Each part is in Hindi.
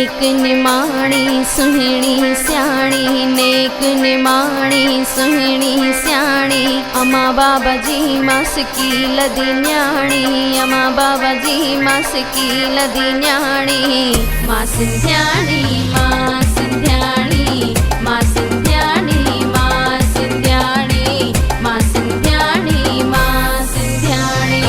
नेक निमाणी सुहिणी स्याणी, नेक निमाणी सुहिणी स्याणी, अम्मा बाबा जी मासकी लदी न्याणी, अम्मा बाबा जी मासकी लदी न्याणी। मां सिंध्याणी मां सिंध्याणी मां सिंध्याणी मां सिंध्याणी मां सिंध्याणी मां सिंध्याणी।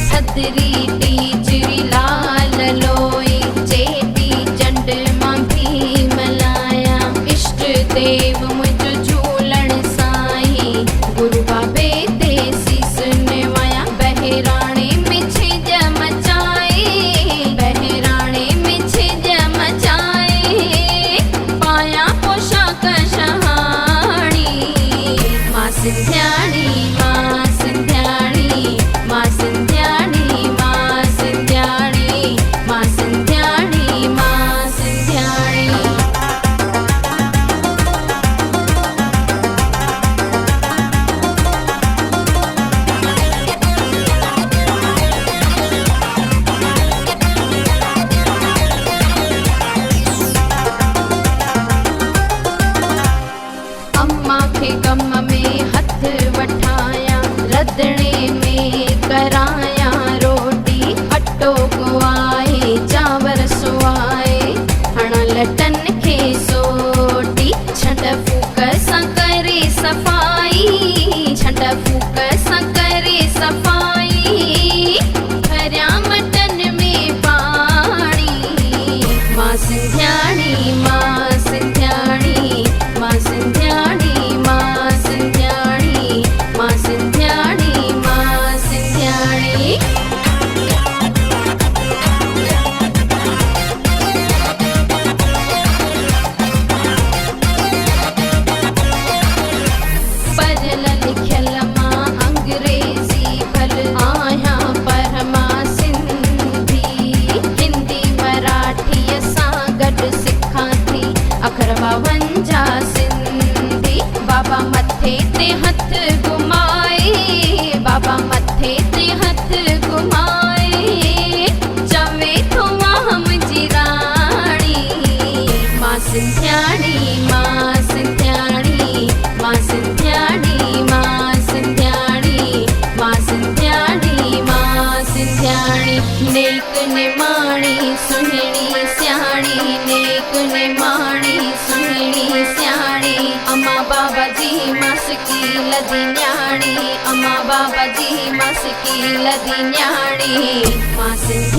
थदरी टीजरी लाल लोई, चेटी चंड मां भी मलाया, इष्ट देव मुझ झूलण साई, गुरु बाबे ते सीस निवाया। बहराणे में छिज मचाए, बहराणे में छिज मचाए, पाया पोशाक शहाणी। मां सिंध्याणी मां सिंध्याणी मां सिंध्याणी मां सिंध्याणी मां सिंध्याणी मां सिंध्याणी। अम्मा खे कम में हथ वठाया, रंधिणे में कराया रोटी, अटो गुआए चांवर सुआए, हण लटन खे सोटी। छंड फूक सां करे सफ़ाई, छंड फूक सां करे सफ़ाई, भरिया मटन में पाणी। मां सिंध्याणी मां सिंध्याणी मां सिंध्याणी मां सिंध्याणी मां सिंध्याणी मां सिंध्याणी। पढ़ियल लिखियल मां अंग्रेजी भल आहियां, पर मां सिंधी, हिंदी मराठीअ सां गॾु सिखां थी, अखर 52 सिंधी। बाबा मथे ते हथ घुमाए, बाबा मथे ते हथ घुमाए, चवे थो वाह मुंहिंजी राणी। मां सिंध्याणी मां सिंध्याणी मां सिंध्याणी मां सिंध्याणी मां सिंध्याणी मां सिंध्याणी। नेक निमाणी सुहिणी स्याणी, नेक निमाणी सुहिणी स्याणी, अम्मा बाबा जी मासकी लदी न्याणी, अम्मा बाबा जी मासकी लदी न्याणी। मां सिंध्याणी